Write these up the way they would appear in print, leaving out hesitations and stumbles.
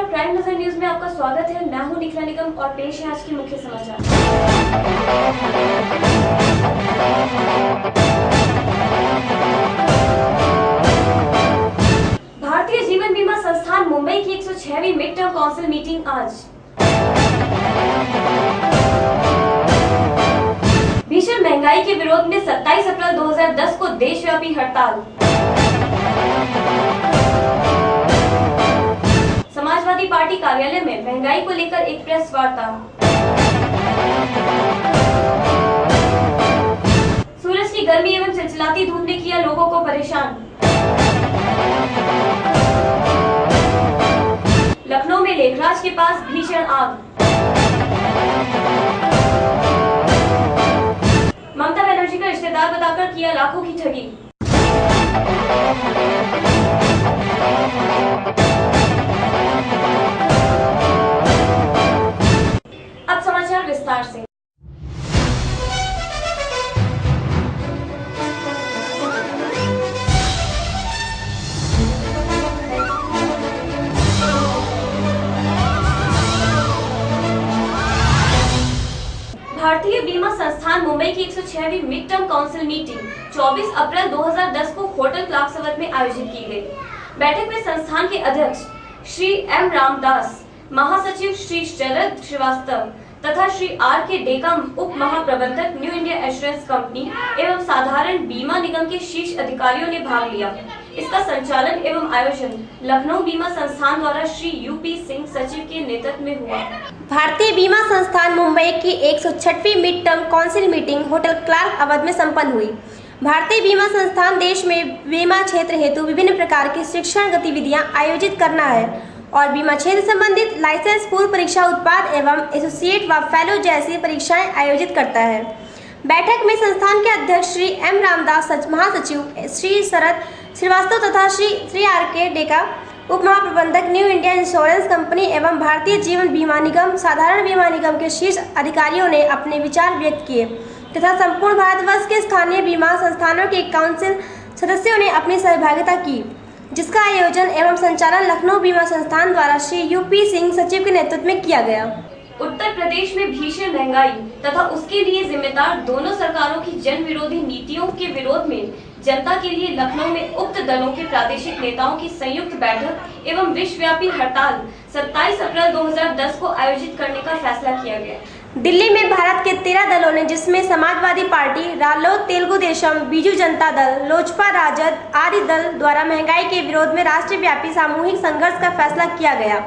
नमस्कार, प्राइम नजर न्यूज में आपका स्वागत है। मैं हूं निखिला निगम और पेश है आज के मुख्य समाचार। भारतीय जीवन बीमा संस्थान मुंबई की 106वीं मिड टर्म काउंसिल मीटिंग आज। भीषण महंगाई के विरोध में 27 अप्रैल 2010 को देशव्यापी हड़ताल। समाजवादी पार्टी कार्यालय में महंगाई को लेकर एक प्रेस वार्ता। सूरज की गर्मी एवं चिलचिलाती धूप ने किया लोगों को परेशान। लखनऊ में लेखराज के पास भीषण आग। ममता बनर्जी का रिश्तेदार बताकर किया लाखों की ठगी। अब समाचार विस्तार से। भारतीय बीमा संस्थान मुंबई की 106वीं मिड टर्म काउंसिल मीटिंग 24 अप्रैल 2010 को होटल क्लार्कसवर्थ में आयोजित की गई। बैठक में संस्थान के अध्यक्ष श्री एम रामदास, महासचिव श्री शरद श्रीवास्तव तथा श्री आर के डेका, उप महाप्रबंधक न्यू इंडिया एश्योरेंस कंपनी एवं साधारण बीमा निगम के शीर्ष अधिकारियों ने भाग लिया। इसका संचालन एवं आयोजन लखनऊ बीमा संस्थान द्वारा श्री यूपी सिंह सचिव के नेतृत्व में हुआ। भारतीय बीमा संस्थान मुंबई की 106वीं mid term council meeting hotel Clark Awadh में संपन्न हुई। भारतीय बीमा संस्थान देश में बीमा क्षेत्र हेतु विभिन्न प्रकार की शिक्षण गतिविधियां आयोजित करना है और बीमा क्षेत्र संबंधित लाइसेंस, पूर्व परीक्षा, उत्पाद एवं एसोसिएट व फेलो जैसी परीक्षाएं आयोजित करता है। बैठक में संस्थान के अध्यक्ष श्री एम रामदास, महासचिव श्री शरद श्रीवास्तव तथा श्री आर के डेका, उप महाप्रबंधक न्यू इंडिया इंश्योरेंस कंपनी एवं भारतीय जीवन बीमा निगम, साधारण बीमा निगम के शीर्ष अधिकारियों ने अपने विचार व्यक्त किए तथा संपूर्ण भारतवर्ष के स्थानीय बीमा संस्थानों के काउंसिल सदस्यों ने अपनी सहभागिता की, जिसका आयोजन एवं संचालन लखनऊ बीमा संस्थान द्वारा श्री यूपी सिंह सचिव के नेतृत्व में किया गया। उत्तर प्रदेश में भीषण महंगाई तथा उसके लिए जिम्मेदार दोनों सरकारों की जन विरोधी नीतियों के विरोध में जनता के लिए लखनऊ में उक्त दलों के प्रादेशिक नेताओं की संयुक्त बैठक एवं विश्वव्यापी हड़ताल 27 अप्रैल 2010 को आयोजित करने का फैसला किया गया। दिल्ली में भारत के 13 दलों ने, जिसमें समाजवादी पार्टी, रालोद, तेलुगु देशम, बीजू जनता दल, लोजपा, राजद आदि दल द्वारा महंगाई के विरोध में राष्ट्रव्यापी सामूहिक संघर्ष का फैसला किया गया।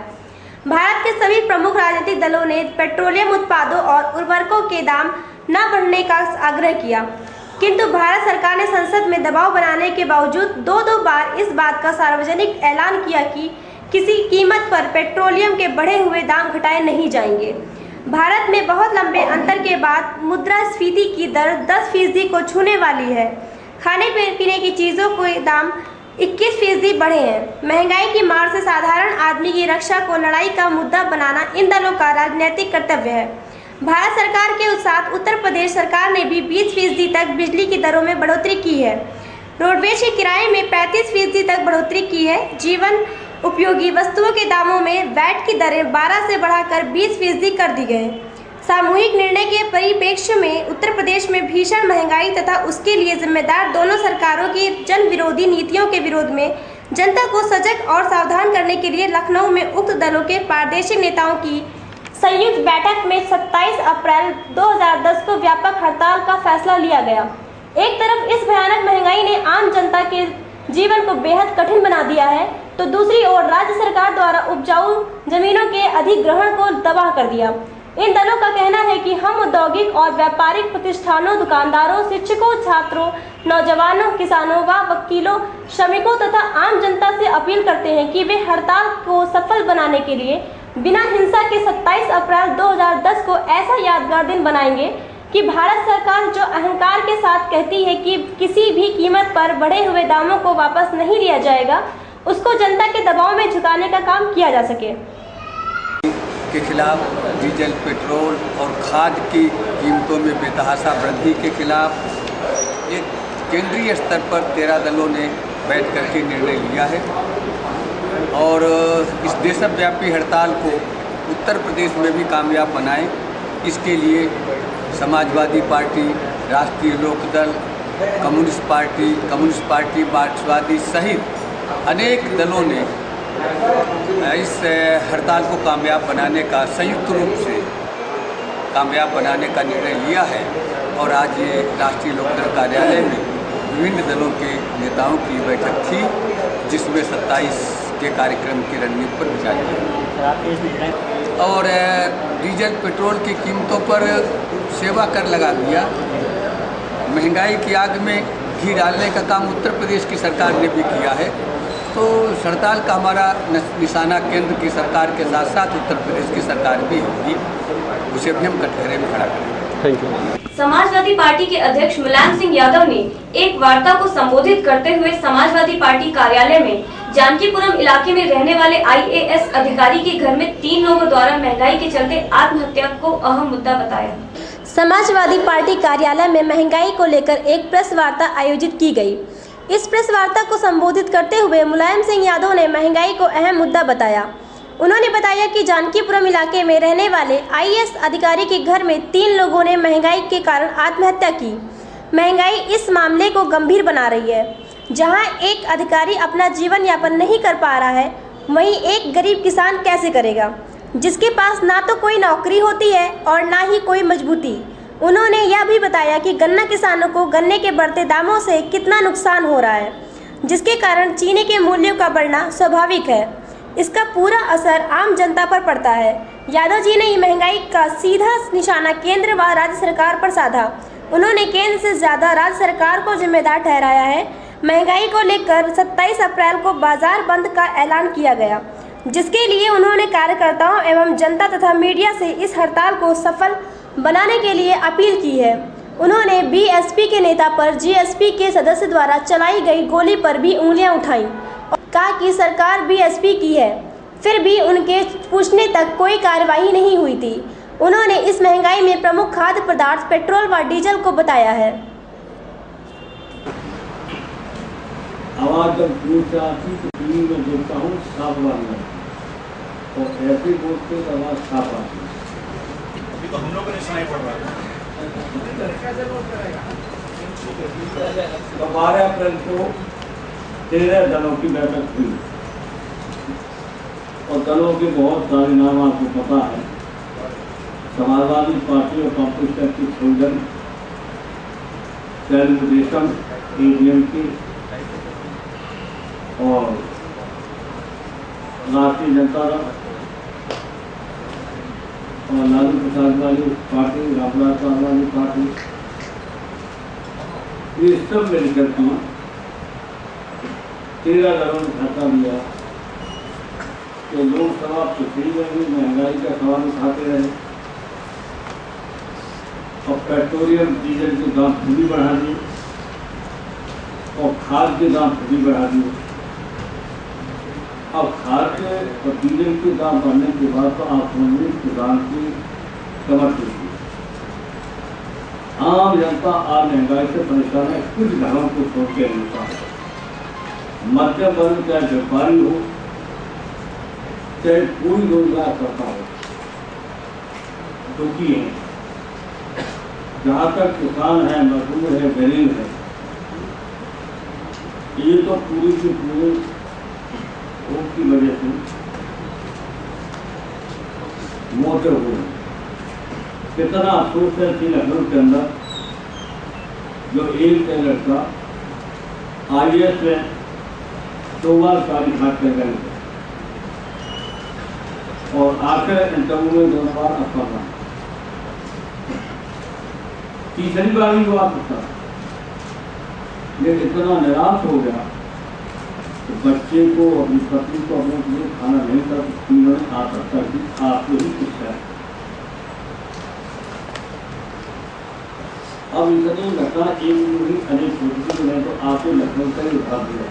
भारत के सभी प्रमुख राजनीतिक दलों ने पेट्रोलियम उत्पादों और उर्वरकों के दाम न बढ़ने का आग्रह किया, किंतु भारत सरकार ने संसद में दबाव बनाने के बावजूद दो बार इस बात का सार्वजनिक ऐलान किया कि किसी कीमत पर पेट्रोलियम के बढ़े हुए दाम घटाए नहीं जाएंगे। भारत में बहुत लंबे अंतर के बाद मुद्रास्फीति की दर 10% को छूने वाली है। खाने पीने की चीज़ों के दाम 21% बढ़े हैं। महंगाई की मार से साधारण आदमी की रक्षा को लड़ाई का मुद्दा बनाना इन दलों का राजनीतिक कर्तव्य है। भारत सरकार के साथ उत्तर प्रदेश सरकार ने भी 20% तक बिजली की दरों में बढ़ोतरी की है। रोडवेज के किराए में 35% तक बढ़ोतरी की है। जीवन उपयोगी वस्तुओं के दामों में वैट की दरें 12 से बढ़ाकर 20% कर दी गई। सामूहिक निर्णय के परिप्रेक्ष्य में उत्तर प्रदेश में भीषण महंगाई तथा उसके लिए जिम्मेदार दोनों सरकारों की जन विरोधी नीतियों के विरोध में जनता को सजग और सावधान करने के लिए लखनऊ में उक्त दलों के प्रादेशिक नेताओं की संयुक्त बैठक में 27 अप्रैल 2010 को व्यापक हड़ताल का फैसला लिया गया। एक तरफ इस भयानक महंगाई ने आम जनता के जीवन को बेहद कठिन बना दिया है, तो दूसरी ओर राज्य सरकार द्वारा उपजाऊ जमीनों के अधिग्रहण को तबाह कर दिया। इन दलों का कहना है कि हम औद्योगिक और व्यापारिक प्रतिष्ठानों, दुकानदारों, शिक्षकों, छात्रों, नौजवानों, किसानों व वकीलों, श्रमिकों तथा आम जनता से अपील करते हैं कि वे हड़ताल को सफल बनाने के लिए बिना हिंसा के 27 अप्रैल 2010 को ऐसा यादगार दिन बनाएंगे कि भारत सरकार जो अहंकार के साथ कहती है कि किसी भी कीमत पर बढ़े हुए दामों को वापस नहीं लिया जाएगा, उसको जनता के दबाव में झुकाने का काम किया जा सके। के खिलाफ डीजल, पेट्रोल और खाद की कीमतों में बेतहाशा वृद्धि के खिलाफ एक केंद्रीय स्तर पर 13 दलों ने बैठ कर के निर्णय लिया है। और इस देशव्यापी हड़ताल को उत्तर प्रदेश में भी कामयाब बनाएं। इसके लिए समाजवादी पार्टी, राष्ट्रीय लोकदल, कम्युनिस्ट पार्टी, मार्क्सवादी सहित अनेक दलों ने इस हड़ताल को कामयाब बनाने का संयुक्त रूप से कामयाब बनाने का निर्णय लिया है। और आज ये राष्ट्रीय लोकदल कार्यालय में विभिन्न दलों के नेताओं की बैठक थी, जिसमें 27 के कार्यक्रम की रणनीति पर विचार किया और डीजल पेट्रोल की कीमतों पर सेवा कर लगा दिया। महंगाई की आग में घी डालने का काम उत्तर प्रदेश की सरकार ने भी किया है। तो हड़ताल का हमारा निशाना केंद्र की सरकार के साथ साथ उत्तर प्रदेश की सरकार भी होगी, उसे भी हम कटघरे में खड़ा करेंगे। Thank you. समाजवादी पार्टी के अध्यक्ष मुलायम सिंह यादव ने एक वार्ता को संबोधित करते हुए समाजवादी पार्टी कार्यालय में जानकीपुरम इलाके में रहने वाले IAS अधिकारी के घर में 3 लोगों द्वारा महंगाई के चलते आत्महत्या को अहम मुद्दा बताया। समाजवादी पार्टी कार्यालय में महंगाई को लेकर एक प्रेस वार्ता आयोजित की गई। इस प्रेस वार्ता को संबोधित करते हुए मुलायम सिंह यादव ने महंगाई को अहम मुद्दा बताया। उन्होंने बताया कि जानकीपुरम इलाके में रहने वाले IAS अधिकारी के घर में 3 लोगों ने महंगाई के कारण आत्महत्या की। महंगाई इस मामले को गंभीर बना रही है। जहां एक अधिकारी अपना जीवन यापन नहीं कर पा रहा है, वहीं एक गरीब किसान कैसे करेगा, जिसके पास ना तो कोई नौकरी होती है और ना ही कोई मजबूती। उन्होंने यह भी बताया कि गन्ना किसानों को गन्ने के बढ़ते दामों से कितना नुकसान हो रहा है, जिसके कारण चीनी के मूल्यों का बढ़ना स्वाभाविक है। इसका पूरा असर आम जनता पर पड़ता है। यादव जी ने महंगाई का सीधा निशाना केंद्र व राज्य सरकार पर साधा। उन्होंने केंद्र से ज़्यादा राज्य सरकार को जिम्मेदार ठहराया है। महंगाई को लेकर 27 अप्रैल को बाजार बंद का ऐलान किया गया, जिसके लिए उन्होंने कार्यकर्ताओं एवं जनता तथा मीडिया से इस हड़ताल को सफल बनाने के लिए अपील की है। उन्होंने BSP के नेता पर GSP के सदस्य द्वारा चलाई गई गोली पर भी उंगलियां उठाईं और कहा कि सरकार BSP की है, फिर भी उनके पूछने तक कोई कार्रवाई नहीं हुई थी। उन्होंने इस महंगाई में प्रमुख खाद्य पदार्थ पेट्रोल व डीजल को बताया है। आवाज जब दूर से आती तो टीवी में देखता हूँ साफ आवाज आती और ऐसे बोलते तो आवाज साफ आती। अभी तो हम लोगों ने सुनाई पड़ रहा है। 12 अप्रैल को 13 दलों की बैठक हुई और दलों के बहुत सारे नाम आपको पता है। समाजवादी पार्टी और कम्युनिस्ट की छोड़न, तेलुगु देशम, ADMK और राष्ट्रीय जनता दल और लालू प्रसाद वाली पार्टी, रामविलास वाली पार्टी, ये सब मिलकर की 13 दलों ने फैसला लिया कि लोकसभा पिछड़ी में भी महंगाई का सवाल उठाते रहे और पेट्रोलियम डीजल के दाम फिर भी बढ़ा दिए और खाद के दाम फिर भी बढ़ा दिए। अब खाद और डीजल के दाम बढ़ने के बाद तो आप समझिए किसान की कमर टूटी। आम जनता आज महंगाई से परेशान है। कुछ घरों को छोड़ के अनुसार मध्यम वर्ग चाहे व्यापारी हो, चाहे कोई रोजगार करता हो, दुखी है। जहाँ तक किसान है, मजदूर है, गरीब है, ये तो पूरी की पूरी भूख की वजह से मौतें हुई। कितना अफसोस है कि लखनऊ के अंदर जो एक लड़का IAS में 2 बार सारी घाट कर गए और आखिर इंटरव्यू में 2 बार असफल, तीसरी बार ही वो आता, लेकिन इतना निराश हो गया तो बच्चे को, अपनी पत्नी को अपने लिए खाना नहीं कर उन्होंने आ सकता कि आप ही किस्सा है। अब इतनी घटना एक भी अनेक छोटी सी नहीं तो आपको लखनऊ का ही उठा दिया।